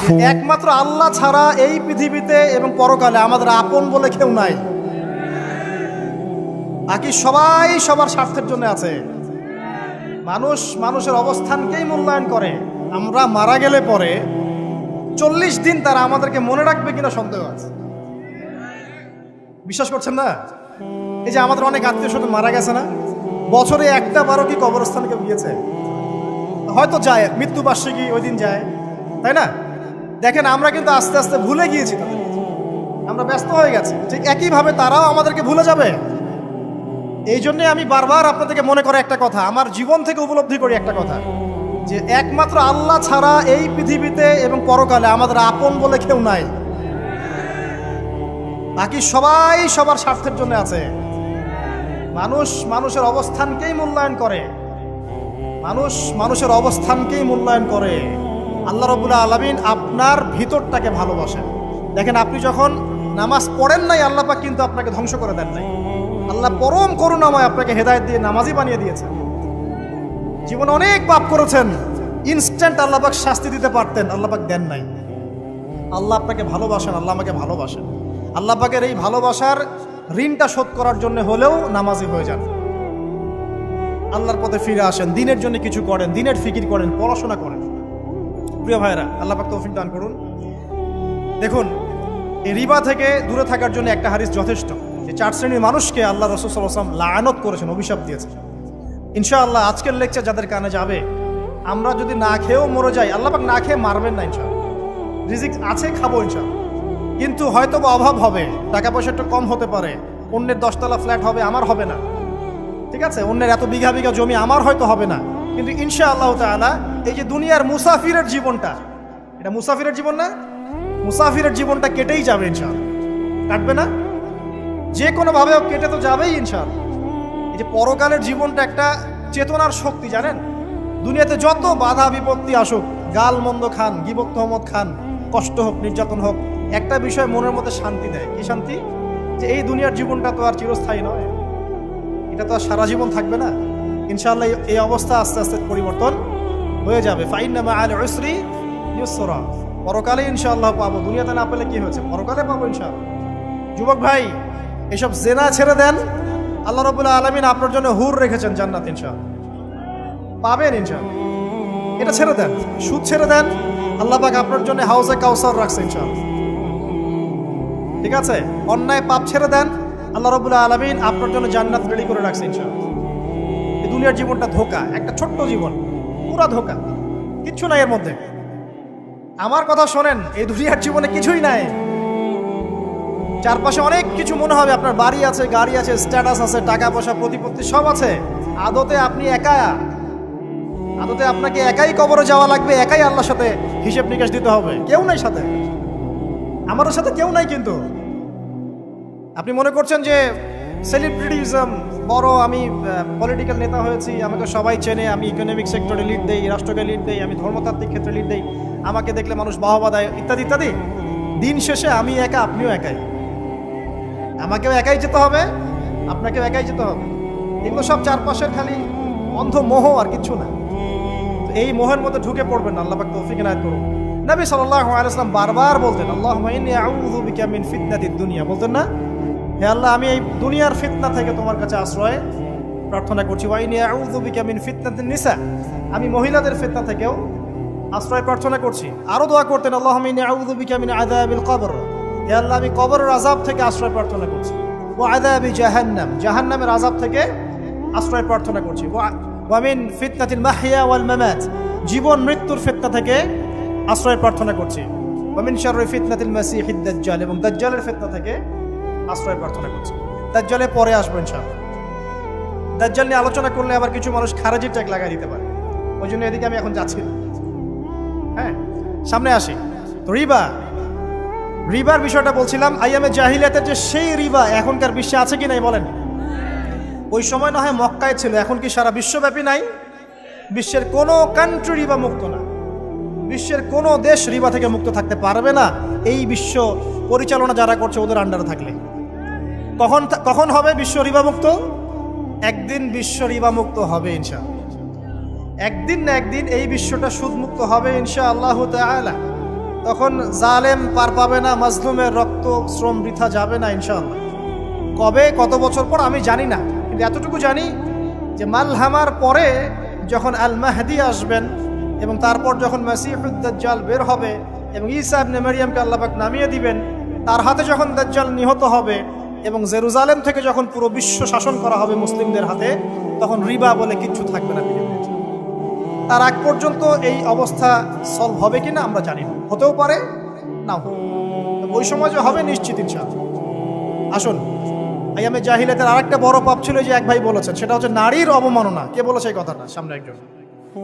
একমাত্র আল্লাহ ছাড়া এই পৃথিবীতে এবং পরকালে আমাদের আপন বলে কেউ নাই। বাকি সবাই সবার স্বার্থের জন্য আছে। মানুষ মানুষের অবস্থানকেই মূল্যায়ন করে। আমরা মারা গেলে পরে 40 দিন তারা আমাদেরকে মনে রাখবে কিনা সন্দেহ আছে। বিশ্বাস করছেন না? এই যে আমাদের অনেক আত্মীয় স্বজন মারা গেছে না, বছরে একটা বারো কি কবরস্থানে কেউ গিয়েছে? হয়তো যায়, মৃত্যুবার্ষিকী ওই দিন যায়, তাই না? দেখেন আমরা কিন্তু আস্তে আস্তে ভুলে গিয়েছি তাদের, আমরা ব্যস্ত হয়ে গেছি। ঠিক একইভাবে তারাও আমাদেরকে ভুলে যাবে। এই জন্যে আমি বারবার আপনাদেরকে মনে করে একটা কথা, আমার জীবন থেকে উপলব্ধি করি একটা কথা, যে একমাত্র আল্লাহ ছাড়া এই পৃথিবীতে এবং পরকালে আমাদের আপন বলে কেউ নাই। বাকি সবাই সবার স্বার্থের জন্য আছে। মানুষ মানুষের অবস্থানকেই মূল্যায়ন করে। মানুষ মানুষের অবস্থানকেই মূল্যায়ন করে। আল্লাহ রাব্বুল আলামিন আপনার ভিতরটাকে ভালোবাসেন। দেখেন, আপনি যখন নামাজ পড়েন নাই, আল্লাহ পাক কিন্তু আপনাকে ধ্বংস করে দেন নাই। আল্লাহ পরম করুণাময় আপনাকে হেদায়েত দিয়ে নামাজি বানিয়ে দিয়েছেন। জীবনে অনেক পাপ করেছেন, ইনস্ট্যান্ট আল্লাহ পাক শাস্তি দিতে পারতেন, আল্লাহ পাক দেন নাই। আল্লাহ আপনাকে ভালোবাসেন, আল্লাহ আমাকে ভালোবাসেন। আল্লাহ পাকের এই ভালোবাসার ঋণটা শোধ করার জন্য হলেও নামাজি হয়ে যান, আল্লাহর পথে ফিরে আসেন, দিনের জন্য কিছু করেন, দিনের ফিকির করেন, পড়াশোনা করেন। প্রিয় ভাইরা, আল্লাহ পাক তৌফিক দান করুন। দেখুন, এই রিবা থেকে দূরে থাকার জন্য একটা হাদিস যথেষ্ট, যে 4 শ্রেণীর মানুষকে আল্লাহ রাসূল সাল্লাল্লাহু আলাইহি ওয়াসাল্লাম লাআনত করেছেন, অভিশাপ দিয়েছেন। ইনশাআল্লাহ আজকের লেকচার যাদের কানে যাবে, আমরা যদি না খেয়েও মরে যাই, আল্লাহ পাক না খেয়ে মারবেন না ইনশাআল্লাহ। রিজিক আছে, খাবো ইনশাআল্লাহ। কিন্তু হয়তো বা অভাব হবে, টাকা পয়সা একটু কম হতে পারে, অন্যের 10 তলা ফ্ল্যাট হবে, আমার হবে না, ঠিক আছে? অন্যের এত বিঘা বিঘা জমি আমার হয়তো হবে না। কিন্তু ইনশাআল্লাহ তাআলা এই যে দুনিয়ার মুসাফিরের জীবনটা, এটা মুসাফিরের জীবন না? মুসাফিরের জীবনটা কেটেই যাবে ইনশাআল্লাহ। কাটবে না? যে কোনোভাবে কেটে তো যাবেই ইনশাআল্লাহ। এই যে পরকালের জীবনটা একটা চেতনার শক্তি, জানেন? দুনিয়াতে যত বাধা বিপত্তি আসুক, গাল মন্দ খান, গীবত তহমত খান, কষ্ট হোক, নির্যাতন হোক, একটা বিষয় মনের মধ্যে শান্তি দেয়। কি শান্তি? যে এই দুনিয়ার জীবনটা তো আর চিরস্থায়ী নয়, এটা তো আর সারা জীবন থাকবে না। ইনশাআল্লাহ এই অবস্থা আস্তে আস্তে পরিবর্তন হয়ে যাবে। ফাইন্না মাআল উসরি ইউসরা, পরকালে ইনশাআল্লাহ পাবো। দুনিয়াতে না পেলে কি হয়েছে, পরকালে পাবো ইনশাআল্লাহ। যুবক ভাই, এসব জেনা ছেড়ে দেন, আল্লাহ রাব্বুল আলামিন আপনার জন্য হুর রেখেছেন জান্নাত, ইনশাআল্লাহ পাবেন ইনশাআল্লাহ। এটা ছেড়ে দেন, সুদ ছেড়ে দেন, আল্লাহ পাক আপনার জন্য হাউজে কাউসার রাখছে ইনশাআল্লাহ, ঠিক আছে? অন্যায় পাপ ছেড়ে দেন, আল্লাহ রাব্বুল আলামিন আপনার জন্য জান্নাত রেডি করে রাখছে ইনশাআল্লাহ। এই দুনিয়ার জীবনটা ধোঁকা, একটা ছোট্ট জীবন, পুরা ধোঁকা, কিচ্ছু নাই এর মধ্যে। আমার কথা শোনেন, এই দুনিয়ার জীবনে কিছুই নাই। চারপাশে অনেক কিছু মনে হবে, আপনার বাড়ি আছে, গাড়ি আছে, স্ট্যাটাস আছে, টাকা পয়সা, প্রতিপত্তি সব আছে। আদতে আপনি একা, আদতে আপনাকে একাই কবরে যাওয়া লাগবে, একাই আল্লাহর সাথে হিসেব নিকাশ দিতে হবে। কেউ নাই সাথে, আমাদের সাথে কেউ নাই। কিন্তু আপনি মনে করছেন যে সেলিব্রিটিজম বড়, আমি পলিটিক্যাল নেতা হয়েছি, আমাকে সবাই চেনে, আমি ইকোনমিক সেক্টরে লিড দেই, রাষ্ট্রকে লিড দেই, আমি ধর্মতাত্ত্বিক ক্ষেত্রে লিড দেই, আমাকে দেখলে মানুষ বাহবা দেয়, ইত্যাদি ইত্যাদি। দিন শেষে আমি একা, আপনিও একাই। আমাকেও একাই যেতে হবে, আপনাকেও একাই যেতে হবে। এগুলো সব চারপাশের খালি অন্ধ মোহ, আর কিছু না। এই মোহের মধ্যে ঢুকে পড়বেন না, আল্লাহ পাক তৌফিক এনায়েত করুন। নবী সাল্লাল্লাহু আলাইহি ওয়াসাল্লাম বারবার বলতেন, আল্লাহুম্মা ইন্নী আউযু বিকা মিন ফিতনাতিদ দুনিয়া, বলতেন না? হে আল্লাহ, আমি এই দুনিয়ার ফিতনা থেকে তোমার কাছে আশ্রয় প্রার্থনা করছি। ওয়া ইন্নী আউযু বিকা মিন ফিতনাতিন নিসা, আমি মহিলাদের ফিতনা থেকেও আশ্রয় প্রার্থনা করছি। আরো দোয়া করতেন, আল্লাহুম্মা ইন্নী আউযু বিকা মিন আযাবিল কবর, হে আল্লাহ, আমি কবরের আযাব থেকে আশ্রয় প্রার্থনা করছি। ওয়া আযাবি জাহান্নাম, জাহান্নামের আযাব থেকে আশ্রয় প্রার্থনা করছি। ওয়া মিন ফিতনাতিল মাহইয়া ওয়াল মামাত, জীবন মৃত্যুর ফিতনা থেকে আশ্রয় প্রার্থনা করছি। ওয়া মিন শাররি ফিতনাতিল মাসিহিদ দাজ্জাল, এবং দাজ্জালের ফিতনা থেকে আশ্রয় প্রার্থনা করছি। দাজ্জালে পরে আসবো ইনশাআল্লাহ। দাজ্জাল নিয়ে আলোচনা করলে আবার কিছু মানুষ খারাজি ট্যাগ লাগাই দিতে পারে, ওই জন্য এদিকে আমি এখন যাচ্ছি না। হ্যাঁ, সামনে আসি। তো রিবার বিষয়টা বলছিলাম। আইয়ামে জাহিলিয়াতের যে সেই রিবা এখনকার বিশ্বে আছে কি নাই বলেন? ওই সময় না হয় মক্কায় ছিল, এখন কি সারা বিশ্বব্যাপী নাই? বিশ্বের কোনো কান্ট্রি রিবা মুক্ত না, বিশ্বের কোনো দেশ রিবা থেকে মুক্ত থাকতে পারবে না, এই বিশ্ব পরিচালনা যারা করছে ওদের আন্ডারে থাকলে। কখন হবে বিশ্ব রিবা মুক্ত? একদিন বিশ্ব রিবা মুক্ত হবে ইনশাআল্লাহ। একদিন না একদিন এই বিশ্বটা সুদমুক্ত হবে ইনশাআল্লাহু তাআলা। তখন জালেম পার পাবে না, মাজলুমের রক্ত শ্রম বৃথা যাবে না ইনশাআল্লাহ। কবে কত বছর পর আমি জানি না, কিন্তু এতটুকু জানি যে মালহামার পরে যখন আল মাহদি আসবেন এবং তারপর যখন মাসিহুদ দাজ্জাল বের হবে এবং ঈসা ইবনে মারইয়ামকে আল্লাহ পাক নামিয়ে দিবেন, তার হাতে যখন দাজ্জাল নিহত হবে এবং জেরুজালেম থেকে যখন পুরো বিশ্ব শাসন করা হবে মুসলিমদের হাতে, তখন রিবা বলে কিচ্ছু থাকবে না পৃথিবীতে। তার আগ পর্যন্ত এই অবস্থা সলভ হবে কিনা আমরা জানি না, হতেও পারে না। ওই সময় যে হবে নিশ্চিত ইনশাআল্লাহ। আসুন, আইয়ামে জাহিলিয়াতের আরেকটা বড় পাপ ছিল যে এক ভাই বলেছেন, সেটা হচ্ছে নারীর অবমাননা। কে বলেছে এই কথাটা? সামনে একজন।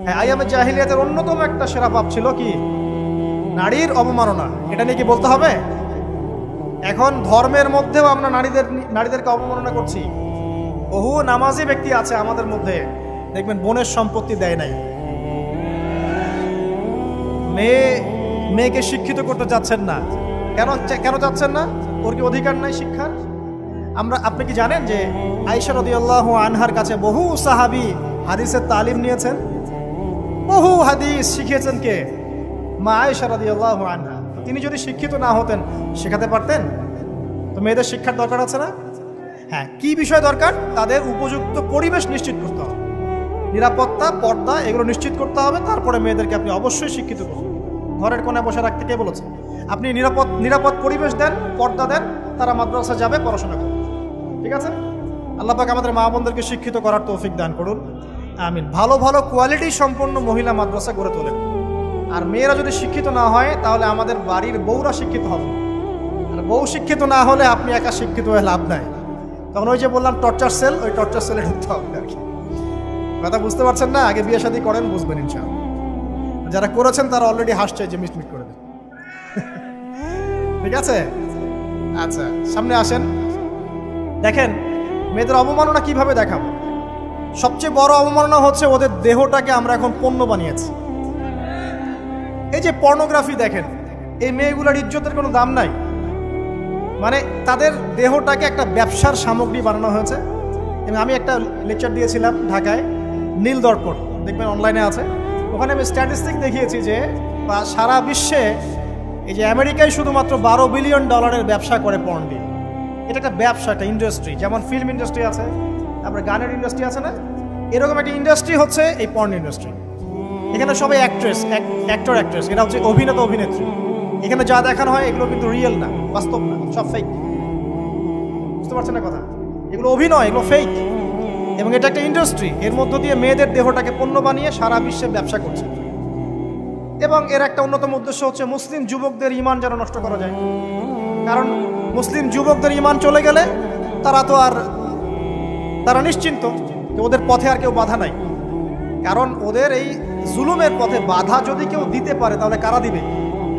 হ্যাঁ, আইয়ামে জাহিলিয়াতের অন্যতম একটা সেরা পাপ ছিল কি? নারীর অবমাননা। এটা নিয়ে কি বলতে হবে? এখন ধর্মের মধ্যেও আমরা নারীদেরকে অবমাননা করছি। বহু নামাজি ব্যক্তি আছে আমাদের মধ্যে, দেখবেন বোনের সম্পত্তি দেয় নাই, মেয়েকে শিক্ষিত করতে যাচ্ছেন না। কেন যাচ্ছেন না? ওর কি অধিকার নাই শিক্ষার? আপনি কি জানেন যে আয়েশা রাদিয়াল্লাহু আনহার কাছে বহু সাহাবী হাদিসের তালিম নিয়েছেন, বহু হাদিস শিখিয়েছেন কে? মা আয়েশা রাদিয়াল্লাহু আনহা। তিনি যদি শিক্ষিত না হতেন শেখাতে পারতেন? তো মেয়েদের শিক্ষার দরকার আছে না? হ্যাঁ, কি বিষয় দরকার? তাদের উপযুক্ত পরিবেশ নিশ্চিত করতে হবে, নিরাপত্তা, পর্দা এগুলো নিশ্চিত করতে হবে। তারপরে মেয়েদেরকে আপনি অবশ্যই শিক্ষিত করুন। ঘরের কোণে বসে রাখতে কে বলেছে? আপনি নিরাপদ পরিবেশ দেন, পর্দা দেন, তারা মাদ্রাসা যাবে, পড়াশোনা করবে। ঠিক আছে? আল্লাহ পাক আমাদের মা বোনদেরকে শিক্ষিত করার তৌফিক দান করুন, আমিন। ভালো ভালো কোয়ালিটি সম্পন্ন মহিলা মাদ্রাসা গড়ে তোলেন। আর মেয়েরা যদি শিক্ষিত না হয় তাহলে আমাদের বাড়ির বউরা শিক্ষিত হবে। আর বউ শিক্ষিত না হলে আপনি একা শিক্ষিত হয়ে লাভ নাই। তখন ওই যে বললাম টর্চার সেল, ওই টর্চার সেলে ঢুকতে হবে আর কি। কথা বুঝতে পারছেন না? আগে বিয়ে শাদী করেন, বুঝবেন ইনশাআল্লাহ। যারা করেছেন তারা অলরেডি হাসছে যে মিটমিট করে দেন। ঠিক আছে? আচ্ছা, সামনে আসেন। দেখেন মেয়েদের অবমাননা কিভাবে দেখাবো। সবচেয়ে বড় অবমাননা হচ্ছে ওদের দেহটাকে আমরা এখন পণ্য বানিয়েছি। এই যে পর্নোগ্রাফি দেখেন, এই মেয়েগুলোর ইজ্জতের কোনো দাম নাই। মানে তাদের দেহটাকে একটা ব্যবসার সামগ্রী বানানো হয়েছে। এবং আমি একটা লেকচার দিয়েছিলাম ঢাকায়, নীল দর্পণ, দেখবেন অনলাইনে আছে। ওখানে আমি স্ট্যাটিস্টিক দেখিয়েছি যে সারা বিশ্বে এই যে আমেরিকায় শুধুমাত্র $12 বিলিয়ন ব্যবসা করে পর্ন দিয়ে। এটা একটা ব্যবসা, একটা ইন্ডাস্ট্রি। যেমন ফিল্ম ইন্ডাস্ট্রি আছে, তারপরে গানের ইন্ডাস্ট্রি আছে না, এরকম একটা ইন্ডাস্ট্রি হচ্ছে এই পর্ন ইন্ডাস্ট্রি। এখানে সবাই অ্যাক্টর অ্যাক্ট্রেস, এরা হচ্ছে অভিনেতা অভিনেত্রী। এখানে যা দেখানো হয় এগুলো কিন্তু রিয়েল না, বাস্তব না, সব ফেক। বুঝতে পারছেন না কথা? এগুলো অভিনয়, এগুলো ফেক। এবং এটা একটা ইন্ডাস্ট্রি, এর মধ্য দিয়ে মেয়েদের দেহটাকে পণ্য বানিয়ে সারা বিশ্বে ব্যবসা করছে। এবং এর একটা অন্যতম উদ্দেশ্য হচ্ছে মুসলিম যুবকদের ঈমান যেন নষ্ট করা যায়। কারণ মুসলিম যুবকদের ঈমান চলে গেলে তারা নিশ্চিন্ত যে ওদের পথে আর কেউ বাধা নাই। কারণ ওদের এই জুলুমের পথে বাধা যদি কেউ দিতে পারে তাহলে কারা দিবে?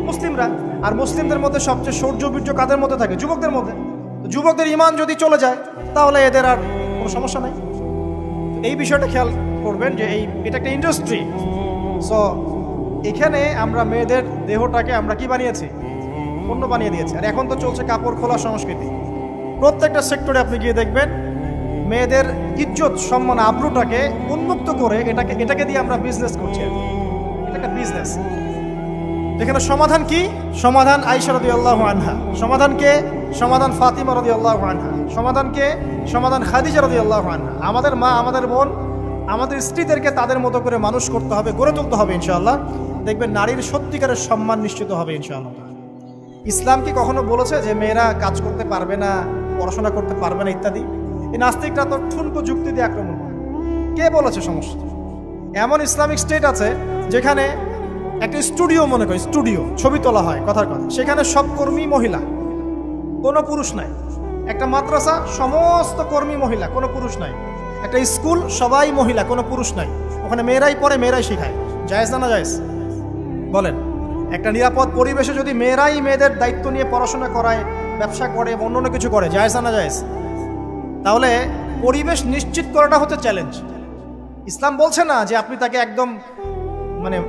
মুসলিমরা। আর মুসলিমদের মধ্যে সবচেয়ে শৌর্য কাদের মধ্যে থাকে? যুবকদের মধ্যে। যুবকদের ঈমান যদি চলে যায় তাহলে এদের আর কোনো সমস্যা নাই। এই বিষয়টা খেয়াল করবেন যে এটা একটা ইন্ডাস্ট্রি। সো এখানে আমরা মেয়েদের দেহটাকে আমরা কি বানিয়েছি? পণ্য বানিয়ে দিয়েছি। আর এখন তো চলছে কাপড় খোলা সংস্কৃতি। প্রত্যেকটা সেক্টরে আপনি গিয়ে দেখবেন মেয়েদের ইজ্জত, সম্মান, আব্রুটাকে উন্মুক্ত করে এটাকে দিয়ে আমরা বিজনেস করছি। এটা একটা বিজনেস। এখানে সমাধান কি? সমাধান আয়েশা রাদিয়াল্লাহু আনহা। সমাধান কে? সমাধান ফাতিমা রাদিয়াল্লাহু আনহা। সমাধান কে? সমাধান খাদিজা রাদিয়াল্লাহু আনহা। আমাদের মা, আমাদের বোন, আমাদের স্ত্রীদেরকে তাদের মতো করে মানুষ করতে হবে, গড়ে তুলতে হবে ইনশাআল্লাহ। দেখবেন নারীর সত্যিকারের সম্মান নিশ্চিত হবে ইনশাআল্লাহ। ইসলাম কি কখনো বলেছে যে মেয়েরা কাজ করতে পারবে না, পড়াশোনা করতে পারবে না ইত্যাদি? এই নাস্তিকরা তো ঠুনকো যুক্তি দিয়ে আক্রমণ করে। কে বলেছে? সমস্যা এমন ইসলামিক স্টেট আছে যেখানে একটা স্টুডিও, মনে করি স্টুডিও, ছবি তোলা হয়, কথার কথা, সেখানে সব কর্মী মহিলা, কোনো পুরুষ নাই। একটা মাদ্রাসা, সমস্ত কর্মী মহিলা, কোনো পুরুষ নাই। একটা স্কুল, সবাই মহিলা, কোনো পুরুষ নাই। ওখানে মেয়েরাই পড়ে, মেয়েরাই শেখায়। জায়েজ না জায়েজ বলেন? একটা নিরাপদ পরিবেশে যদি মেয়েরাই মেয়েদের দায়িত্ব নিয়ে পড়াশোনা করায়, ব্যবসা করে, অন্য কিছু করে, জায়েজ না জায়েজ? তাহলে পরিবেশ নিশ্চিত করাটা হচ্ছে চ্যালেঞ্জ। ইসলাম বলছে না যে আপনি তাকে একদম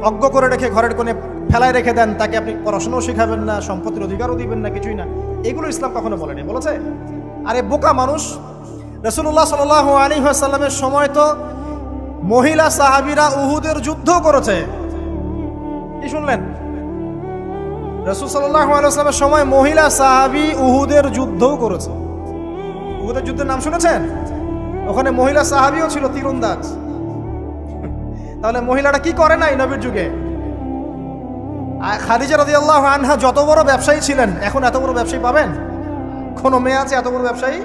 অজ্ঞ করে রেখে ঘরের কোণে ফেলায় রেখে দেন, তাকে আপনি পড়াশোনাও শেখাবেন না, সম্পত্তির অধিকারও দিবেন না, কিছুই না। এগুলো ইসলাম কখনো বলেনি। বলেছে? আরে বোকা মানুষ! রাসূলুল্লাহ সাল্লাল্লাহু আলাইহি ওয়াসাল্লামের সময় তো মহিলা সাহাবীরা উহুদের যুদ্ধ করেছে। কি শুনলেন? রাসূল সাল্লাল্লাহু আলাইহি ওয়াসাল্লামের সময় মহিলা সাহাবী উহুদের যুদ্ধও করেছে। উহুদের যুদ্ধের নাম শুনেছেন? ওখানে মহিলা সাহাবীও ছিল তীরন্দাজ। তাহলে মহিলাটা কি করে নাই নবীর যুগে? খাদিজা রাদিয়াল্লাহু আনহা যত বড় ব্যবসায়ী ছিলেন, এখন এত বড় ব্যবসায়ী পাবেন? কোন মেয়ে আছে এত বড় ব্যবসায়ী?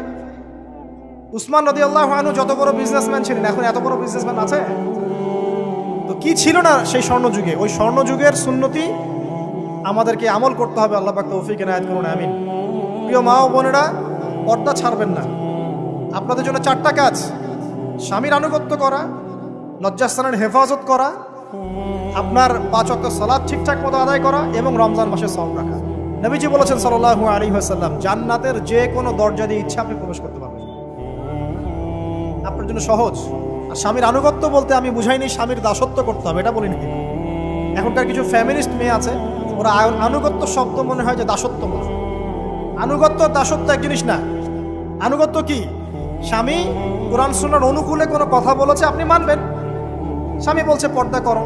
উসমান রাদিয়াল্লাহু আনহু যত বড় বিজনেসম্যান ছিলেন, এখন এত বড় বিজনেসম্যান আছে? তো কি ছিল না সেই স্বর্ণ যুগে? ওই স্বর্ণ যুগের সুন্নতি আমাদেরকে আমল করতে হবে। আল্লাহ পাক তৌফিক এনায়েত করুন, আমিন। প্রিয় মা ও বোনেরা, পর্দা ছাড়বেন না। আপনাদের জন্য 4টা কাজ: স্বামীর আনুগত্য করা, লজ্জাস্থানের হেফাজত করা, আপনার 5 ওয়াক্ত সালাত ঠিকঠাক মতো আদায় করা এবং রমজান মাসে সওম রাখা। নবীজি বলেছেন সাল্লাল্লাহু আলাইহি ওয়াসাল্লাম, জান্নাতের যে কোনো দরজা দিয়ে ইচ্ছা আপনি প্রবেশ করতে পারবেন। আপনার জন্য সহজ। আর স্বামীর আনুগত্য বলতে আমি বুঝাইনি স্বামীর দাসত্ব করতে হবে, এটা বলিনি। এখনকার কিছু ফ্যামিলিস্ট মেয়ে আছে, ওরা আনুগত্য শব্দ মনে হয় যে দাসত্ব বলে। আনুগত্য দাসত্ব এক জিনিস না। আনুগত্য কি? স্বামী কোরআন সুন্নাহর অনুকূলে কোনো কথা বলেছে, আপনি মানবেন। স্বামী বলছে পর্দা করো,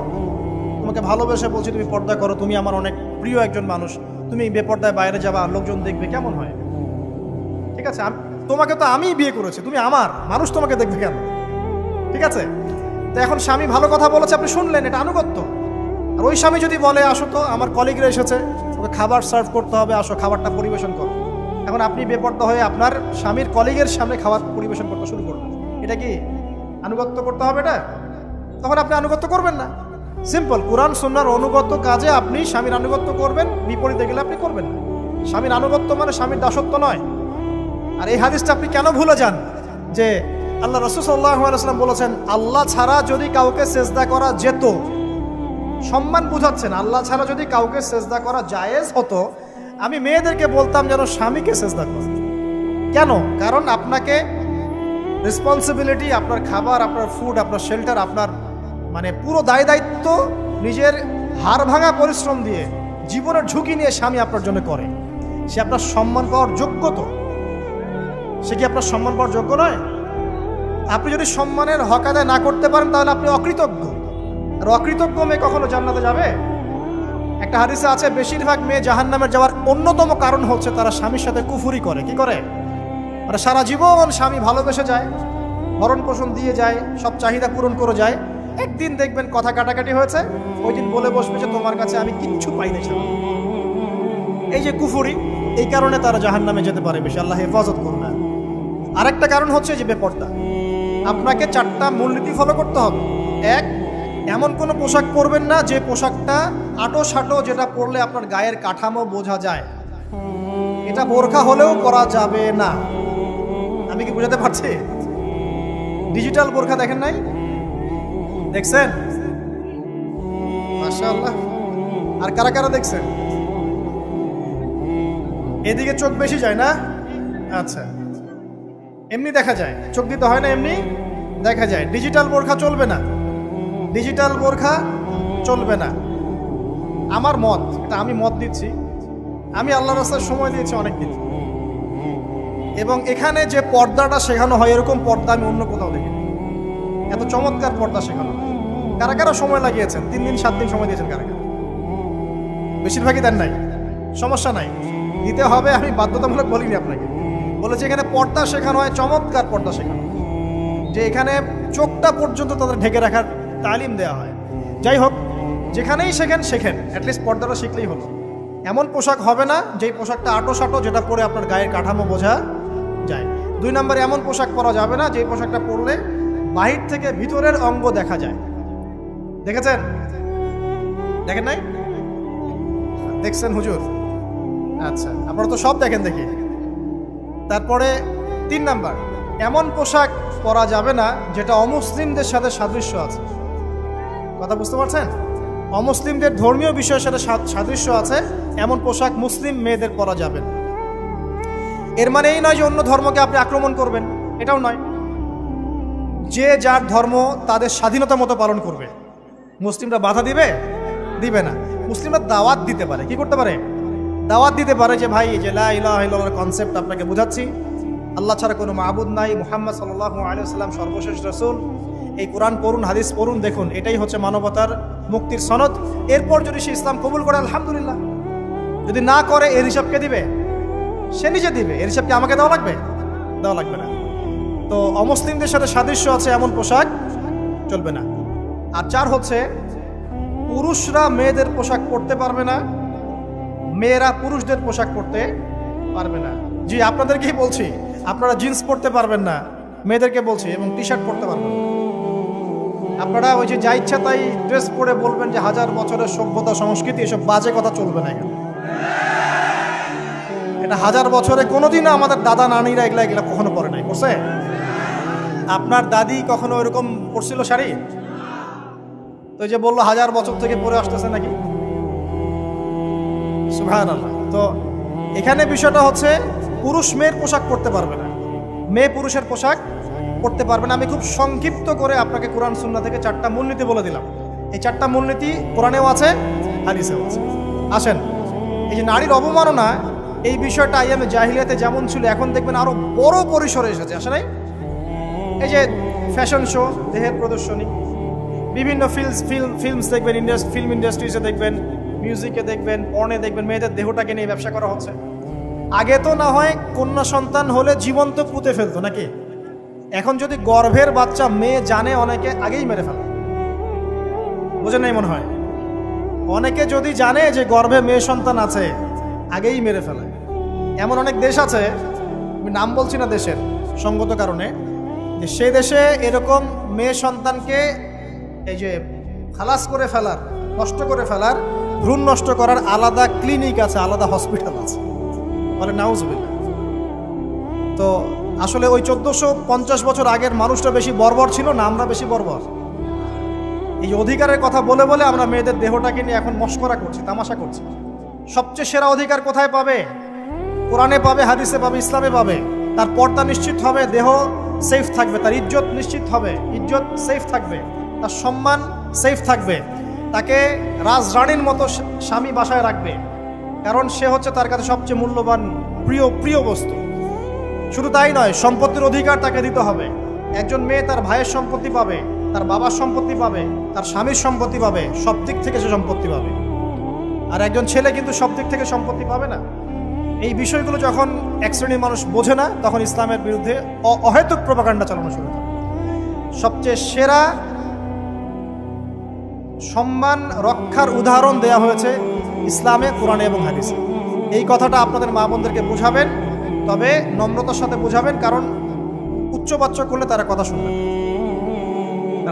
তোমাকে ভালোবেসে বলছি তুমি পর্দা করো, তুমি আমার অনেক প্রিয় একজন মানুষ, তুমি বেপর্দায় বাইরে যাবা, লোকজন দেখবে, কেমন হয়? ঠিক আছে, তোমাকে তো আমিই বিয়ে করেছি, তুমি আমার, মানুষ তোমাকে দেখবে কেন? ঠিক আছে, তো এখন স্বামী ভালো কথা বলেছে, আপনি শুনলেন, এটা আনুগত্য। আর ওই স্বামী যদি বলে আসো তো আমার কলিগরা এসেছে, ওকে খাবার সার্ভ করতে হবে, আসো খাবারটা পরিবেশন করো, এখন আপনি বেপর্দা হয়ে আপনার স্বামীর কলিগের সামনে খাবার পরিবেশন করতে শুরু করবেন, এটা কি আনুগত্য করতে হবে? এটা তখন আপনি আনুগত্য করবেন না। সিম্পল, কোরআন সুন্নাহর অনুগত কাজে আপনি স্বামীর আনুগত্য করবেন, বিপরীতে গেলে আপনি করবেন না। স্বামীর আনুগত্য মানে স্বামীর দাসত্ব নয়। আর এই হাদিসটা আপনি কেন ভুলে যান যে আল্লাহ রাসূল সাল্লাল্লাহু আলাইহি ওয়াসাল্লাম বলেছেন আল্লাহ ছাড়া যদি কাউকে সেজদা করা যেত, সম্মান বুঝাচ্ছেন, আল্লাহ ছাড়া যদি কাউকে সেজদা করা জায়েজ হতো, আমি মেয়েদেরকে বলতাম যেন স্বামীকে সেজদা করে। কেন? কারণ আপনাকে রেসপন্সিবিলিটি, আপনার খাবার, আপনার ফুড, আপনার শেল্টার, আপনার মানে পুরো দায় দায়িত্ব নিজের হাড় ভাঙা পরিশ্রম দিয়ে, জীবনের ঝুঁকি নিয়ে স্বামী আপনার জন্য করে। সে আপনার সম্মান পাওয়ার যোগ্য তো? সে কি আপনার সম্মান পাওয়ার যোগ্য নয়? আপনি যদি সম্মানের হক আদায় না করতে পারেন তাহলে আপনি অকৃতজ্ঞ। আর অকৃতজ্ঞ মেয়ে কখনো জান্নাতে যাবে? একটা হাদিসে আছে বেশিরভাগ মেয়ে জাহান্নামে যাওয়ার অন্যতম কারণ হচ্ছে তারা স্বামীর সাথে কুফরি করে। কি করে? মানে সারা জীবন স্বামী ভালোবেসে যায়, ভরণ পোষণ দিয়ে যায়, সব চাহিদা পূরণ করে যায়, একদিন দেখবেন কথা কাটাকাটি হয়েছে, ওই দিন বলে বসবে যে তোমার কাছে আমি কিচ্ছু পাই না। এই যে কুফরি, এই কারণে তারা জাহান্নামে যেতে পারে বেশি। আল্লাহ হেফাজত করবে। আরেকটা কারণ হচ্ছে যে বেপর্দা। আপনাকে 4টা মূলনীতি ফলো করতে হবে। 1, এমন কোনো পোশাক পরবেন না যে পোশাকটা আটো সাটো, যেটা পরলে আপনার গায়ের কাঠামো বোঝা যায়। এটা বোরখা হলেও পরা যাবে না। আমি কি বুঝাতে পারছি? ডিজিটাল বোরখা দেখেন নাই? দেখছেন? মাশাআল্লাহ। আর কারা কারা দেখছেন? এদিকে চোখ বেশি যায় না? আচ্ছা, এমনি দেখা যায়, চোখ দিতে হয় না, এমনি দেখা যায়। ডিজিটাল বোরখা চলবে না, ডিজিটাল বোরখা চলবে না। আমার মত, এটা আমি মত দিচ্ছি, আমি আল্লাহর রাস্তায় সময় দিয়েছি অনেক দিন, এবং এখানে যে পর্দাটা শেখানো হয় এরকম পর্দা আমি অন্য কোথাও দেখিনি। এত চমৎকার পর্দা শেখানো হয়। কারা কারা সময় লাগিয়েছেন? 3 দিন 7 দিন সময় দিয়েছেন কারা কারা? বেশিরভাগই দেন নাই। সমস্যা নাই, দিতে হবে, আমি বাধ্যতামূলক বলিনি আপনাকে। বলেছি এখানে পর্দা শেখানো হয়, চমৎকার পর্দা শেখানো হয়, যে এখানে চোখটা পর্যন্ত তাদের ঢেকে রাখার তালিম দেওয়া হয়। যাই হোক, যেখানেই শেখেন, অ্যাটলিস্ট পর্দাটা শিখলেই হলো। এমন পোশাক হবে না যেই পোশাকটা আটো সাটো, যেটা পরে আপনার গায়ের কাঠামো বোঝা যায়। 2 নম্বরে এমন পোশাক পরা যাবে না যেই পোশাকটা পরলে বাহির থেকে ভিতরের অঙ্গ দেখা যায়। দেখেছেন? দেখেন নাই? দেখছেন হুজুর? আচ্ছা, আপনারা তো সব দেখেন দেখি। তারপরে 3 নাম্বার, এমন পোশাক পরা যাবে না যেটা অমুসলিমদের সাথে সাদৃশ্য আছে। কথা বুঝতে পারছেন? অমুসলিমদের ধর্মীয় বিষয়ের সাথে সাদৃশ্য আছে এমন পোশাক মুসলিম মেয়েদের পরা যাবে না। এর মানে এই নয় যে অন্য ধর্মকে আপনি আক্রমণ করবেন, এটাও নয়। যে যার ধর্ম তাদের স্বাধীনতা মতো পালন করবে। মুসলিমরা বাধা দিবে না। মুসলিমরা দাওয়াত দিতে পারে। কি করতে পারে? দাওয়াত দিতে পারে যে ভাই, যে লা ইলাহা ইল্লাল্লাহর কনসেপ্ট আপনাকে বুঝাচ্ছি, আল্লাহ ছাড়া কোনো মাবুদ নাই, মুহাম্মদ সাল্লাল্লাহু আলাইহি ওয়াসাল্লাম সর্বশেষ রাসূল, এই কোরআন পড়ুন, হাদিস পড়ুন, দেখুন এটাই হচ্ছে মানবতার মুক্তির সনদ। এরপর যদি সে ইসলাম কবুল করে আলহামদুলিল্লাহ, যদি না করে এর হিসাব কে দিবে? সে নিজে দিবে। এর হিসাব কি আমাকে দেওয়া লাগবে? দেওয়া লাগবে না। তো অমুসলিমদের সাথে সাদৃশ্য আছে এমন পোশাক চলবে না। আর 4 হচ্ছে পুরুষরা মেয়েদের পোশাক পরতে পারবে না, মেয়েরা পুরুষদের পোশাক পরতে পারবে না। জি, আপনাদেরকেই বলছি, আপনারা জিন্স পরতে পারবেন না, মেয়েদেরকে বলছি, এবং টি শার্ট পরতে পারবেন না। আপনারা ওই যে যা ইচ্ছা তাই ড্রেস পরে বলবেন যে 1000 বছরের সভ্যতা সংস্কৃতি, এসব বাজে কথা চলবে না এখানে। এটা 1000 বছরে কোনোদিনও আমাদের দাদা নানিরা এগুলা কখনো পরে নাই। করছে? আপনার দাদি কখনো ওইরকম পরছিল শাড়ি? তো যে বললো 1000 বছর থেকে পরে আসতেছে নাকি? সুবহানাল্লাহ। তো এখানে বিষয়টা হচ্ছে পুরুষ মেয়ের পোশাক পরতে পারবে না, মেয়ে পুরুষের পোশাক পরতে পারবে না। আমি খুব সংক্ষিপ্ত করে আপনাকে কোরআন সুন্নাহ থেকে 4টা মূলনীতি বলে দিলাম। এই 4টা মূলনীতি কোরআনেও আছে, হাদিসেও আছে। আসেন, এই যে নারীর অবমাননা, এই বিষয়টা আইয়ামে জাহিলিয়াতে যেমন ছিল, এখন দেখবেন আরো বড় পরিসরে এসেছে। আসে নাই? এই যে ফ্যাশন শো, দেহের প্রদর্শনী, বিভিন্ন ফিল্মস দেখবেন, ফিল্ম ইন্ডাস্ট্রিজে দেখবেন, মিউজিকে দেখবেন, পর্নে দেখবেন, মেয়েদের দেহটাকে নিয়ে ব্যবসা করা হচ্ছে। আগে তো না হয় কন্যা সন্তান হলে জীবন্ত পুঁতে ফেলতো নাকি? এখন যদি গর্ভের বাচ্চা মেয়ে জানে, অনেকে আগেই মেরে ফেলে। বুঝেন নাই মনে হয়? অনেকে যদি জানে যে গর্ভে মেয়ে সন্তান আছে, আগেই মেরে ফেলে। এমন অনেক দেশ আছে, আমি নাম বলছি না দেশের সঙ্গত কারণে, যে সেই দেশে এরকম মেয়ে সন্তানকে এই যে খালাস করে ফেলার, নষ্ট করে ফেলার, ভ্রূণ নষ্ট করার আলাদা ক্লিনিক আছে, আলাদা হসপিটাল আছে। বলে নাউজুবিল্লাহ। তো আসলে ওই 1450 বছর আগের মানুষটা বেশি বর্বর ছিল না আমরা বেশি বর্বর? এই অধিকারের কথা বলে বলে আমরা মেয়েদের দেহটাকে নিয়ে এখন মস্করা করছি, তামাশা করছি। সবচেয়ে সেরা অধিকার কোথায় পাবে? কোরআনে পাবে, হাদিসে পাবে, ইসলামে পাবে। তার পর্দা নিশ্চিত হবে, দেহ সেফ থাকবে, তার ইজ্জত নিশ্চিত হবে, ইজ্জত সেফ থাকবে, তার সম্মান সেফ থাকবে, তাকে রাজরানীর মতো স্বামী বাসায় রাখবে, কারণ সে হচ্ছে তার কাছে সবচেয়ে মূল্যবান প্রিয় বস্তু। শুধু তাই নয়, সম্পত্তির অধিকার তাকে দিতে হবে। একজন মেয়ে তার ভাইয়ের সম্পত্তি পাবে, তার বাবার সম্পত্তি পাবে, তার স্বামীর সম্পত্তি পাবে, সব দিক থেকে সে সম্পত্তি পাবে। আর একজন ছেলে কিন্তু সব দিক থেকে সম্পত্তি পাবে না। এই বিষয়গুলো যখন এক শ্রেণীর মানুষ বোঝে না, তখন ইসলামের বিরুদ্ধে অহেতুক প্রপাগান্ডা চালানো শুরু করে। সবচেয়ে সেরা সম্মান রক্ষার উদাহরণ দেয়া হয়েছে ইসলামে, কোরআনে এবং হাদিসে। এই কথাটা আপনাদের মা বোনদেরকে বোঝাবেন, তবে নম্রতার সাথে বোঝাবেন, কারণ উচ্চবাচ্য করলে তারা কথা শুনবেন।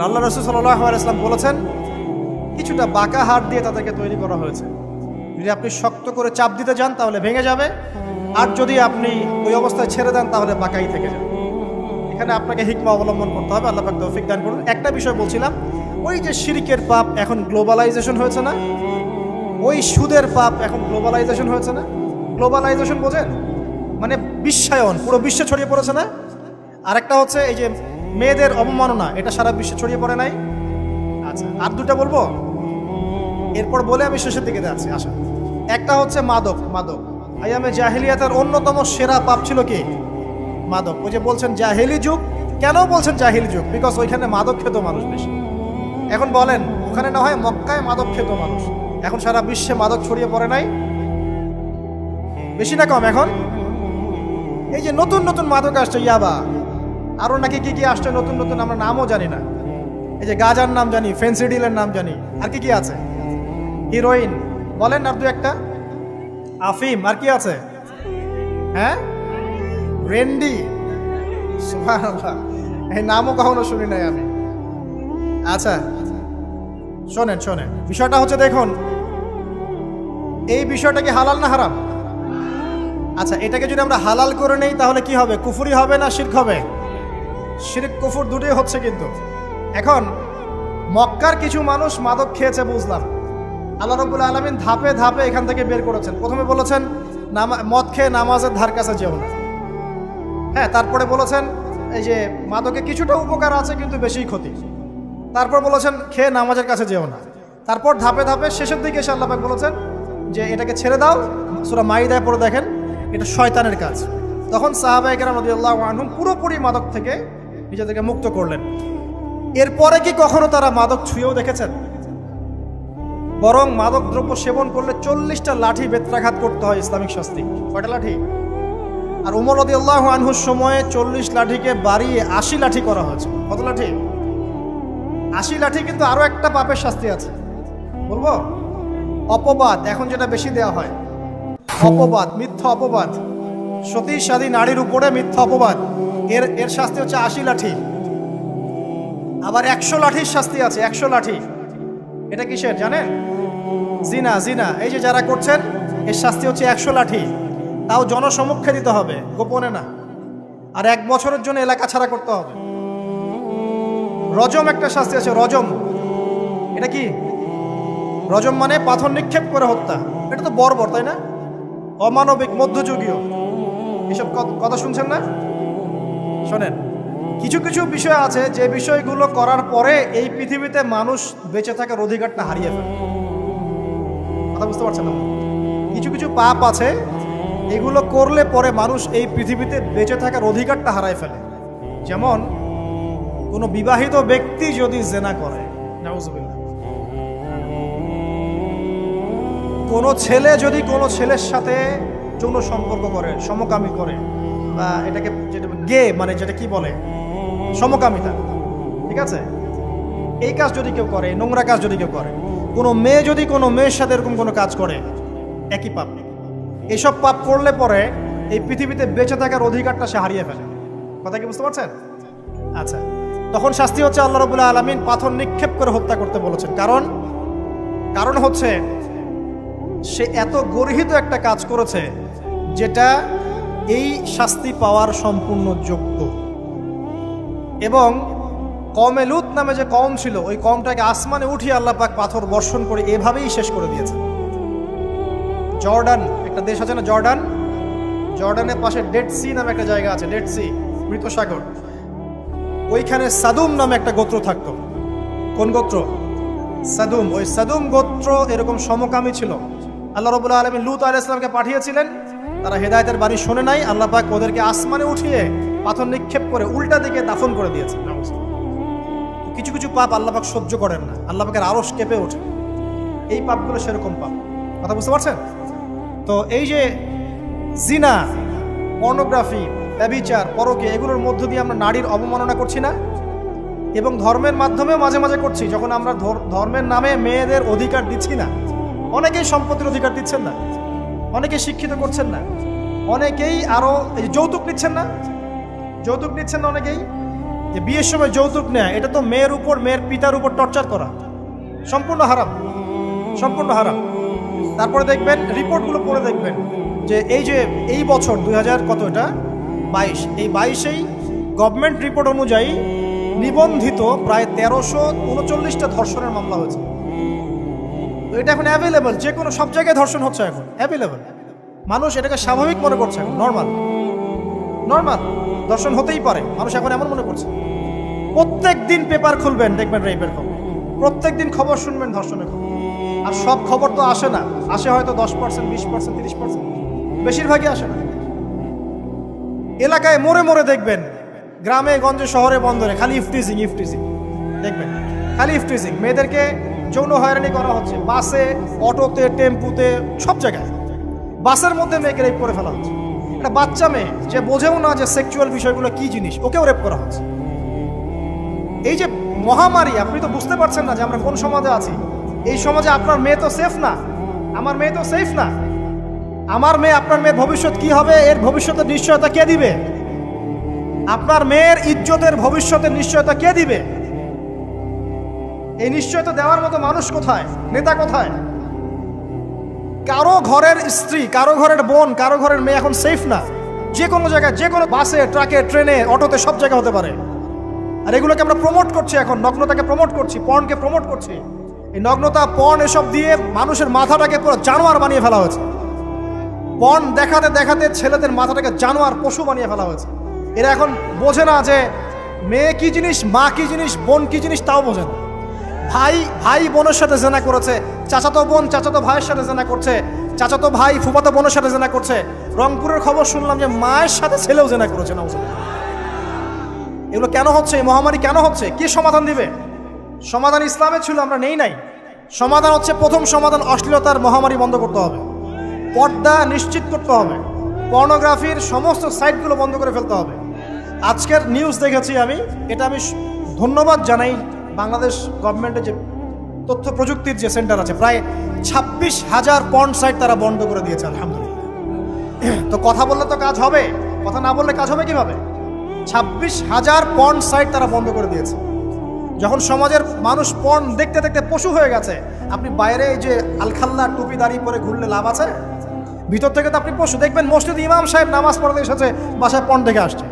আল্লাহ রাসূল সাল্লাল্লাহু আলাইহি ওয়াসাল্লাম বলেছেন, কিছুটা বাঁকা হাড় দিয়ে তাদেরকে তৈরি করা হয়েছে। যদি আপনি শক্ত করে চাপ দিতে যান তাহলে ভেঙে যাবে, আর যদি আপনি ওই অবস্থায় ছেড়ে দেন তাহলে বাঁকাই থেকে যাবে। এখানে আপনাকে হিকমা অবলম্বন করতে হবে। আল্লাহ পাক তৌফিক দান করুন। একটা বিষয় বলছিলাম, ওই যে শিরকের পাপ এখন গ্লোবালাইজেশন হয়েছে না, ওই সুদের পাপ এখন গ্লোবালাইজেশন হয়েছে না। গ্লোবালাইজেশন বোঝেন? মানে বিশ্বায়ন, পুরো বিশ্বে ছড়িয়ে পড়েছে না। আরেকটা হচ্ছে এই যে মেয়েদের অবমাননা, এটা সারা বিশ্বে ছড়িয়ে পড়ে নাই? আচ্ছা, আর দুটা বলবো, এরপর বলে আমি শেষের দিকে যাচ্ছি। আসা, একটা হচ্ছে মাদক। আইয়ামে জাহিলিয়াতের অন্যতম সেরা পাপ ছিল কি? মাদক। ওই যে বলছেন জাহিলি যুগ, কেন বলছেন জাহিলি যুগ? বিকজ ওইখানে মাদক খেত মানুষ বেশি। এখন বলেন, ওখানে না হয় মক্কায় মাদক খেত মানুষ, এখন সারা বিশ্বে মাদক ছড়িয়ে পড়ে নাই? বেশি না কম? এখন এই যে নতুন নতুন মাদক আসছে, ইয়াবা, আরো নাকি কি কি আসছে নতুন নতুন, আমরা নামও জানি না। এই যে গাজার নাম জানি, ফেন্সিডিলের নাম জানি, আর কি কি আছে, হিরোইন বলেন, আর দু একটা, আফিম, আর কি আছে? হ্যাঁ, রেন্ডি, সুবহানাল্লাহ, এই নামও কখনো শুনি নাই আমি। আচ্ছা শোনেন, বিষয়টা হচ্ছে, দেখুন এই বিষয়টা কি হালাল না হারাম? আচ্ছা, এটাকে যদি আমরা হালাল করে নেই তাহলে কি হবে? কুফরি হবে না শিরক হবে? শিরক কুফর দুটোই হচ্ছে। কিন্তু এখন মক্কার কিছু মানুষ মাদক খেয়েছে বুঝলাম, আল্লাহ রাব্বুল আলামিন ধাপে ধাপে এখান থেকে বের করেছেন। প্রথমে বলেছেন মদ খেয়ে নামাজের ধার কাছে যেও না। হ্যাঁ, তারপরে বলেছেন এই যে মাদকে কিছুটা উপকার আছে কিন্তু বেশি ক্ষতি। তারপর বলেছেন খেয়ে নামাজের কাছে যেও না। তারপর ধাপে ধাপে শেষের দিকে এসে আল্লাহ পাক বলেছেন যে এটাকে ছেড়ে দাও। সূরা মাইদায় পড়ে দেখেন, এটা শয়তানের কাজ। তখন সাহাবায়ে কেরাম রাদিয়াল্লাহু আনহুম পুরোপুরি মাদক থেকে নিজেদেরকে মুক্ত করলেন। এরপরে কি কখনো তারা মাদক ছুঁয়েও দেখেছেন? বরং মাদকদ্রব্য সেবন করলে 40টা লাঠি বেত্রাঘাত করতে হয় ইসলামিক শাস্তি। কয়টা লাঠি? আর উমর রাদিয়াল্লাহু আনহুর সময়ে 40 লাঠিকে বাড়িয়ে 80 লাঠি করা হয়েছে। কত লাঠি? 80 লাঠি। কিন্তু আরো একটা পাপের শাস্তি আছে, বলবো? অপবাদ। এখন যেটা বেশি দেওয়া হয়, অপবাদ, মিথ্যা অপবাদ, সতী সাদী নারীর উপরে মিথ্যা অপবাদ, এর শাস্তি হচ্ছে 80 লাঠি। আবার 100 লাঠির শাস্তি আছে, 100 লাঠি। এটা কিসের জানেন? জিনা। জিনা এই যে যারা করছেন, এর শাস্তি হচ্ছে 100 লাঠি। তাও জনসমক্ষে দিতে হবে, গোপনে না। আর 1 বছরের জন্য এলাকা ছাড়া করতে হবে। রজম একটা শাস্তি আছে, রজম। এটা কি? রজম মানে পাথর নিক্ষেপ করে হত্যা। এটা তো বর্বর, তাই না? অমানবিক, মধ্যযুগীয়। এসব কথা শুনছেন না? শোনেন, কিছু কিছু বিষয় আছে যে বিষয়গুলো করার পরে এই পৃথিবীতে মানুষ বেঁচে থাকার অধিকারটা হারিয়ে ফেলে। কথা বুঝতে পারছেন না? কিছু কিছু পাপ আছে, এগুলো করলে পরে মানুষ এই পৃথিবীতে বেঁচে থাকার অধিকারটা হারায় ফেলে। যেমন কোনো বিবাহিত ব্যক্তি যদি জেনা করে, নাউজুবিল্লাহ, কোনো ছেলে যদি কোনো ছেলের সাথে যৌন সম্পর্ক করে, সমকামী করে, বা এটাকে যেটা গে মানে যেটা কি বলে, সমকামিতা, ঠিক আছে, এই কাজ যদি কেউ করে, নোংরা কাজ যদি কেউ করে, কোনো মেয়ে যদি কোনো মেয়ের সাথে এরকম কোনো কাজ করে, একই পাপ। এইসব পাপ করলে পরে এই পৃথিবীতে বেঁচে থাকার অধিকারটা সে হারিয়ে ফেলে। কথা কি বুঝতে পারছেন? আচ্ছা, তখন শাস্তি হচ্ছে আল্লাহ রাব্বুল আলামিন পাথর নিক্ষেপ করে হত্যা করতে বলেছেন। কারণ হচ্ছে সে এত গর্হিত একটা কাজ করেছে যেটা এই শাস্তি পাওয়ার সম্পূর্ণ যোগ্য। এবং কওমে লূত নামে যে কওম ছিল, ওই কওমটাকে আসমানে উঠিয়ে আল্লাহ পাক পাথর বর্ষণ করে এভাবেই শেষ করে দিয়েছে। জর্ডান একটা দেশ আছে না, জর্ডান, জর্ডানের পাশে ডেড সি নামে একটা জায়গা আছে, ডেড সি, মৃত সাগর। ওইখানে সাদুম নামে একটা গোত্র থাকতো। কোন গোত্র? সাদুম। ওই সাদুম গোত্র এরকম সমকামী ছিল। আল্লাহ রাব্বুল আলামিন লূত আলাইহিস সালামকে পাঠিয়েছিলেন, তারা হেদায়েতের বাণী শোনে নাই। আল্লাহ পাক ওদেরকে আসমানে উঠিয়ে পাথর নিক্ষেপ করে উল্টা দিকে দাফন করে দিয়েছে। কিছু কিছু পাপ আল্লাহ পাক সহ্য করেন না, আল্লাহ পাকের আরশ কেঁপে ওঠে। এই পাপগুলো সেরকম পাপ। কথা বুঝতে পারছেন? তো এই যে জিনা, পর্নোগ্রাফি, ব্যভিচার, পরকে, এগুলোর মধ্য দিয়ে আমরা নারীর অবমাননা করছি না? এবং ধর্মের মাধ্যমেও মাঝে মাঝে করছি, যখন আমরা ধর্মের নামে মেয়েদের অধিকার দিচ্ছি না। অনেকেই সম্পত্তির অধিকার দিচ্ছেন না, অনেকে শিক্ষিত করছেন না, অনেকেই আরো যৌতুক নিচ্ছেন না, যৌতুক নিচ্ছেন না অনেকেই। যে বিয়ের সময় যৌতুক নেয়, এটা তো মেয়ের উপর, মেয়ের পিতার উপর টর্চার করা, সম্পূর্ণ হারাম, সম্পূর্ণ হারাম। তারপরে দেখবেন, রিপোর্টগুলো পড়ে দেখবেন যে এই বছর 2000 কত, এটা 22, এই 22-এই গভর্নমেন্ট রিপোর্ট অনুযায়ী নিবন্ধিত প্রায় 1339টা ধর্ষণের মামলা হয়েছে। তো এটা এখন অ্যাভেলেবল, যে কোনো সব জায়গায় ধর্ষণ হচ্ছে, এখন অ্যাভেলেবল। মানুষ এটাকে স্বাভাবিক মনে করছে, এখন নর্মাল, নর্মাল ধর্ষণ হতেই পারে, মানুষ এখন এমন মনে করছে। প্রত্যেক দিন পেপার খুলবেন, দেখবেন রেপের খবর, প্রত্যেক দিন খবর শুনবেন ধর্ষণের খবর। আর সব খবর তো আসে না, আসে হয়তো 10%, 20%, 30%, বেশিরভাগই আসে না। এলাকায় মোড়ে মোড়ে দেখবেন, গ্রামে গঞ্জে শহরে বন্দরে খালি ইফটিজিং, ইফটিজিং দেখবেন, খালি ইফটিজিং। মেয়েদেরকে যৌন হয়রানি করা হচ্ছে, বাসে, অটোতে, টেম্পুতে, সব জায়গায়। বাসের মধ্যে মেয়েকে রেপ করে ফেলা হচ্ছে। একটা বাচ্চা মেয়ে যে বোঝেও না যে সেক্সুয়াল বিষয়গুলো কি জিনিস, ওকেও রেপ করা হচ্ছে। এই যে মহামারী, আপনি তো বুঝতে পারছেন না যে আমরা কোন সমাজে আছি। এই সমাজে আপনার মেয়ে তো সেফ না, আমার মেয়ে তো সেফ না। আমার মেয়ে, আপনার মেয়ের ভবিষ্যৎ কি হবে, এর ভবিষ্যতের নিশ্চয়তা কে দিবে? আপনার মেয়ের ইজ্জতের ভবিষ্যতের নিশ্চয়তা কে দিবে? এই নিশ্চয়তা দেওয়ার মতো মানুষ কোথায়, নেতা কোথায়? কারো ঘরের স্ত্রী, কারো ঘরের বোন, কারো ঘরের মেয়ে এখন সেফ না। যে কোনো জায়গায়, যে কোনো বাসে, ট্রাকে, ট্রেনে, অটোতে, সব জায়গায় হতে পারে। আর এগুলোকে আমরা প্রমোট করছি, এখন নগ্নতাকে প্রমোট করছি, পর্নকে প্রমোট করছি। এই নগ্নতা, পর্ন, এসব দিয়ে মানুষের মাথাটাকে পুরো জানোয়ার বানিয়ে ফেলা হয়েছে। পর্ন দেখাতে দেখাতে ছেলেদের মাথাটাকে জানোয়ার, পশু বানিয়ে ফেলা হয়েছে। এরা এখন বোঝে না যে মেয়ে কি জিনিস, মা কি জিনিস, বোন কি জিনিস, তাও বোঝে না। ভাই বোনের সাথে জেনা করেছে, চাচাতো বোন চাচাতো ভাইয়ের সাথে জেনা করছে, চাচাতো ভাই ফুফাতো বোনের সাথে জেনা করছে। রংপুরের খবর শুনলাম যে মায়ের সাথে ছেলেও জেনা করেছে। না, এগুলো কেন হচ্ছে? এই মহামারী কেন হচ্ছে? কি সমাধান দিবে? সমাধান ইসলামে ছিল, আমরা নেই নাই। সমাধান হচ্ছে, প্রথম সমাধান অশ্লীলতার মহামারী বন্ধ করতে হবে, পর্দা নিশ্চিত করতে হবে, পর্নোগ্রাফির সমস্ত সাইটগুলো বন্ধ করে ফেলতে হবে। আজকের নিউজ দেখেছি আমি, এটা আমি ধন্যবাদ জানাই বাংলাদেশ গভর্নমেন্টের যে তথ্য প্রযুক্তির যে সেন্টার আছে, প্রায় 26,000 পর্ন সাইট তারা বন্ধ করে দিয়েছে, আলহামদুলিল্লাহ। তো কথা বললে তো কাজ হবে, কথা না বললে কাজ হবে কিভাবে? 26,000 পর্ন সাইট তারা বন্ধ করে দিয়েছে। যখন সমাজের মানুষ পর্ন দেখতে দেখতে পশু হয়ে গেছে, আপনি বাইরে এই যে আলখাল্লা টুপি দাঁড়িয়ে পরে ঘুরলে লাভ আছে? ভিতর থেকে তো আপনি পশু। দেখবেন মসজিদ ইমাম সাহেব নামাজ পড়তে এসেছে, বাসায় পর্ন দেখে আসছে,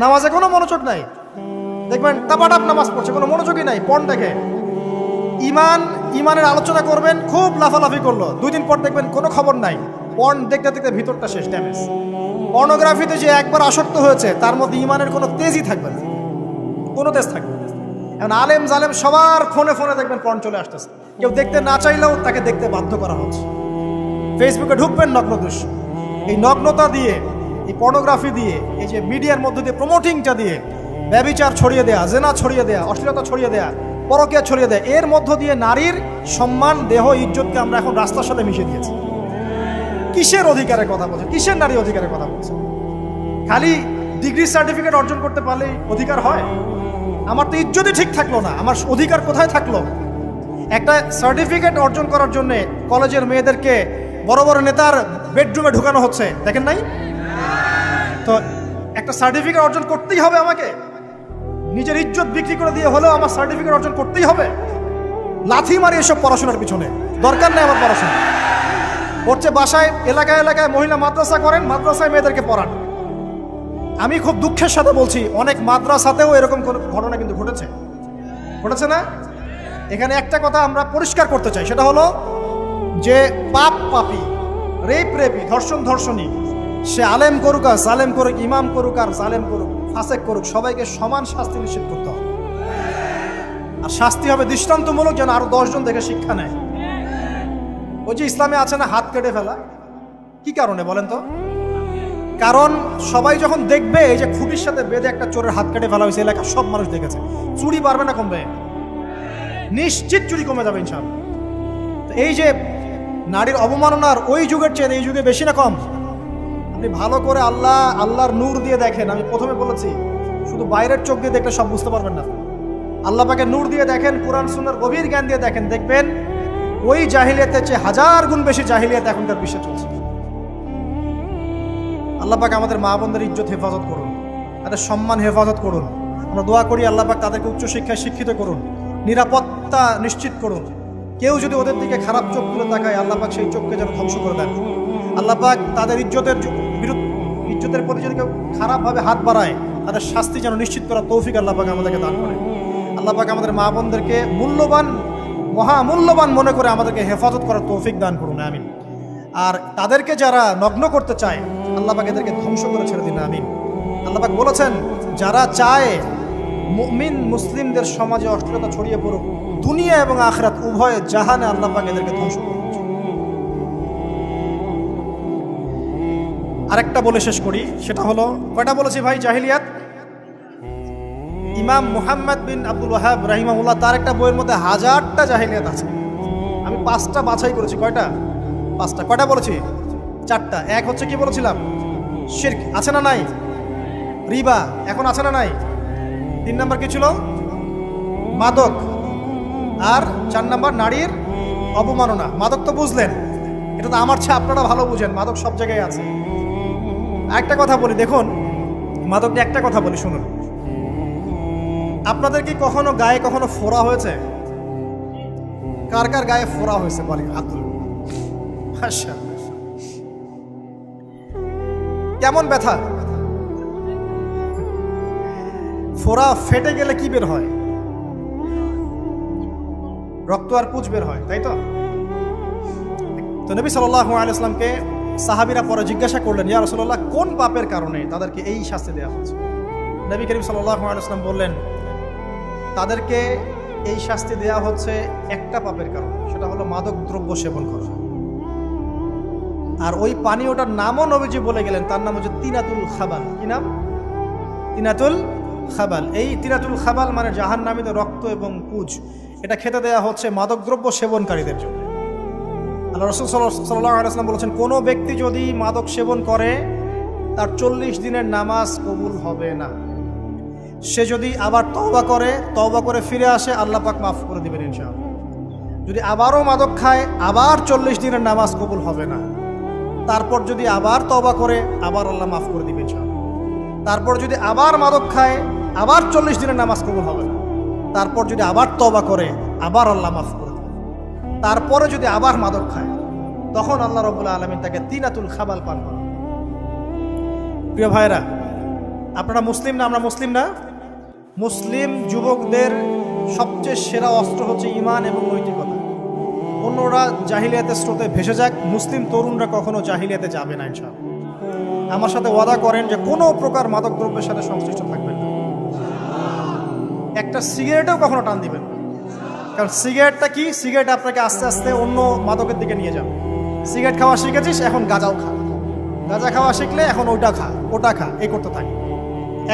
নামাজে কোনো মনোযোগ নাই। দেখবেন টাপাটাপ নামাজ পড়ছে, কোনো মনোযোগই নাই, পর্ন দেখে। ইমানের আলোচনা করবেন, খুব লাফালাফি করলো, 2 দিন পর দেখবেন কোনো খবর নাই, পর্ন দেখতে দেখতে ভিতরটা শেষ, ড্যামেজ। পর্নোগ্রাফিতে যে একবার আসক্ত হয়েছে, তার মধ্যে ইমানের কোনো তেজই থাকবে না, কোনো তেজ থাকবে না। এখন আলেম জালেম সবার ফোনে ফোনে দেখবেন পর্ন চলে আসতেছে, কেউ দেখতে না চাইলেও তাকে দেখতে বাধ্য করা হচ্ছে। ফেসবুকে ঢুকবেন নগ্ন দৃশ্য, এই নগ্নতা দিয়ে, এই পর্নোগ্রাফি দিয়ে, এই যে মিডিয়ার মধ্যে দিয়ে প্রমোটিংটা দিয়ে ব্যভিচার ছড়িয়ে দেয়া, জেনা ছড়িয়ে দেয়া, অশ্লীলতা ছড়িয়ে দেয়া, পরকীয়া ছড়িয়ে দেয়, এর মধ্য দিয়ে নারীর সম্মান, দেহ, ইজ্জতকে আমরা এখন রাস্তার সাথে মিশিয়ে দিয়েছি। কিসের অধিকারের কথা বলছে? কিসের নারী অধিকারের কথা বলছে? খালি ডিগ্রি সার্টিফিকেট অর্জন করতে পারলেই অধিকার হয়? আমার তো ইজ্জতই ঠিক থাকলো না, আমার অধিকার কোথায় থাকলো? একটা সার্টিফিকেট অর্জন করার জন্য কলেজের মেয়েদেরকে বড় বড় নেতার বেডরুমে ঢুকানো হচ্ছে, দেখেন নাই? তো একটা সার্টিফিকেট অর্জন করতেই হবে আমাকে, নিজের ইজ্জত বিক্রি করে দিয়ে হলেও আমার সার্টিফিকেট অর্জন করতেই হবে। লাথি মারি এসব পড়াশোনার পিছনে, দরকার নেই আমার পড়াশোনা। হচ্ছে বাসায় এলাকায় এলাকায় মহিলা মাদ্রাসা করেন, মাদ্রাসায় মেয়েদেরকে পড়ান। আমি খুব দুঃখের সাথে বলছি, অনেক মাদ্রাসাতেও এরকম ঘটনা কিন্তু ঘটেছে না? এখানে একটা কথা আমরা পরিষ্কার করতে চাই, সেটা হলো যে পাপী, রেপী, ধর্ষণী, সে আলেম করুক আর জালেম করুক, ইমাম করুক আর জালেম করুক, ফাসেক করুক, সবাইকে সমান শাস্তি নিশ্চিত করতে হবে। আর শাস্তি হবে দৃষ্টান্তমূলক, যেন আরো 10 জন দেখে শিক্ষা নেয়। ওই যে ইসলামে আছে না হাত কেটে ফেলা, কি কারণে বলেন তো? কারণ সবাই যখন দেখবে এই যে খুঁটির সাথে বেঁধে একটা চোরের হাত কেটে ফেলা হয়েছে, এলাকার সব মানুষ দেখেছে, চুরি বাড়বে না কমবে? নিশ্চিত চুরি কমে যাবে ইনশাআল্লাহ। তো এই যে নারীর অবমাননার ওই যুগের চেয়ে এই যুগে বেশি না কম? আপনি ভালো করে আল্লাহর নূর দিয়ে দেখেন। আমি প্রথমে বলেছি, শুধু বাইরের চোখ দিয়ে দেখলে সব বুঝতে পারবেন না। আল্লাহ পাকে নূর দিয়ে দেখেন, কোরআন সুন্নাহর গভীর জ্ঞান দিয়ে দেখেন, দেখবেন ওই জাহিলিয়াতের চেয়ে 1000 গুণ বেশি জাহিলিয়াত এখনকার বিশ্বে চলছে। আল্লাহ পাক আমাদের মা বোনদের ইজ্জত হেফাজত করুন, তাদের সম্মান হেফাজত করুন। আমরা দোয়া করি আল্লাহ পাক তাদেরকে উচ্চশিক্ষায় শিক্ষিত করুন, নিরাপত্তা নিশ্চিত করুন। কেউ যদি ওদের দিকে খারাপ চোখ তুলে তাকায়, আল্লাহ পাক সেই চোখকে যেন ধ্বংস করে দেন। আল্লাহ পাক তাদের ইজ্জতের প্রতি যদি কেউ খারাপভাবে হাত বাড়ায়, তাদের শাস্তি যেন নিশ্চিত করার তৌফিক আল্লাহ পাক আমাদেরকে দান করে। আল্লাহ পাক আমাদের মা বোনদেরকে মহামূল্যবান মনে করে আমাদেরকে হেফাজত করার তৌফিক দান করুন, আমিন। আর তাদেরকে যারা নগ্ন করতে চায়, আল্লাহ পাক এদেরকে ধ্বংস করে ছেড়ে দিন, আমিন। আল্লাহ পাক বলেছেন, যারা চায় মুমিন মুসলিমদের সমাজে অশ্লীলতা ছড়িয়ে পড়ুক, দুনিয়া এবং আখিরাত উভয় জাহানে আল্লাহ পাক এদেরকে ধ্বংস করুন। আরেকটা বলে শেষ করি, সেটা হলো, কয়টা বলেছি ভাই? জাহিলিয়াত। ইমাম মুহাম্মদ বিন আব্দুল ওয়াহাব রাহিমাহুল্লাহ, তার একটা বইয়ের মধ্যে 1000টা জাহিলিয়াত আছে। আমি 5টা বাছাই করেছি। কয়টা? 5টা। কয়টা বলেছি? 4টা। এক হচ্ছে কি বলেছিলাম? শিরক, আছে না নাই? রিবা এখন আছে না নাই? 3 নাম্বার কি ছিল? মাদক। আর 4 নাম্বার নারীর অবমাননা। মাদক তো বুঝলেন, এটা তো আমার চেয়ে আপনারা ভালো বুঝেন, মাদক সব জায়গায় আছে। একটা কথা বলি, দেখুন মাদক নিয়ে একটা কথা বলি, শুনুন। আপনাদের কি কখনো গায়ে কখনো ফোড়া হয়েছে? কার কার গায়ে ফোড়া হয়েছে বলি? আব্দুল, আচ্ছা, কেমন ব্যথা? ফোড়া ফেটে গেলে কি বের হয়? রক্ত আর পুঁজ বের হয়, তাই তো? তো নবী সাল্লাল্লাহু আলাইহি ওয়াসাল্লামকে সাহাবীরা পরে জিজ্ঞাসা করলেন, ইয়া রাসূলুল্লাহ, কোন পাপের কারণে তাদেরকে এই শাস্তি দেওয়া হচ্ছে? নবী করিম সাল্লাল্লাহু আলাইহি ওয়াসাল্লাম বললেন, তাদেরকে এই শাস্তি দেওয়া হচ্ছে একটা পাপের কারণে, সেটা হলো মাদক দ্রব্য সেবন করা। আর ওই পানীয়টার নামও নবীজি বলে গেলেন, তার নাম হচ্ছে তিনাতুল খাবাল। কি নাম? তিনাতুল খাবাল। এই তিনাতুল খাবাল মানে জাহান্নামীদের রক্ত এবং পুঁজ। এটা খেতে দেয়া হচ্ছে মাদকদ্রব্য সেবনকারীদের জন্য। আল্লাহ রাসূল সাল্লাল্লাহু আলাইহি ওয়াসাল্লাম বলেছেন, কোনো ব্যক্তি যদি মাদক সেবন করে তার 40 দিনের নামাজ কবুল হবে না। সে যদি আবার তওবা করে ফিরে আসে, আল্লাহ পাক মাফ করে দিবেন ইনশাআল্লাহ। যদি আবারও মাদক খায়, আবার 40 দিনের নামাজ কবুল হবে না। তারপর যদি আবার তওবা করে, আবার আল্লাহ মাফ করে দিবেন ইনশাআল্লাহ। তারপর যদি আবার মাদক খায়, আবার 40 দিনের নামাজ কবুল হবে না। তারপর যদি আবার তওবা করে, আবার আল্লাহ মাফ করে দিবেন। তারপরে যদি আবার মাদক খায়, তখন আল্লাহ রাব্বুল আলামিন তাকে তিনাতুল খাবাল পান করান। প্রিয় ভাইরা, আপনারা মুসলিম না? আমরা মুসলিম না? মুসলিম যুবকদের সবচেয়ে সেরা অস্ত্র হচ্ছে ঈমান এবং নৈতিকতা। অন্যরা জাহিলিয়াতের স্রোতে ভেসে যাক, মুসলিম তরুণরা কখনো জাহিলিয়াতে যাবে না ইনশাআল্লাহ। আমার সাথে ওয়াদা করেন যে কোনো প্রকার মাদকদ্রব্যের সাথে সংশ্লিষ্ট থাকবেন না। একটা সিগারেটেও কখনো টান দিবেন না। কারণ সিগারেটটা কি? সিগারেট আপনাকে আস্তে আস্তে অন্য মাদকের দিকে নিয়ে যাবে। সিগারেট খাওয়া শিখেছিস, এখন গাঁজাও খা। গাঁজা খাওয়া শিখলে এখন ওটা খা, এই করতে থাকে।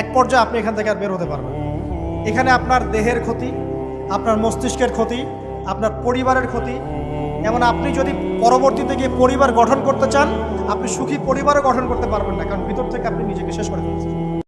এক পর্যায়ে আপনি এখান থেকে আর বের হতে পারবেন। এখানে আপনার দেহের ক্ষতি, আপনার মস্তিষ্কের ক্ষতি, আপনার পরিবারের ক্ষতি। এমন আপনি যদি পরবর্তীতে গিয়ে পরিবার গঠন করতে চান, আপনি সুখী পরিবারও গঠন করতে পারবেন না, কারণ ভিতর থেকে আপনি নিজেকে শেষ করে ফেলছেন।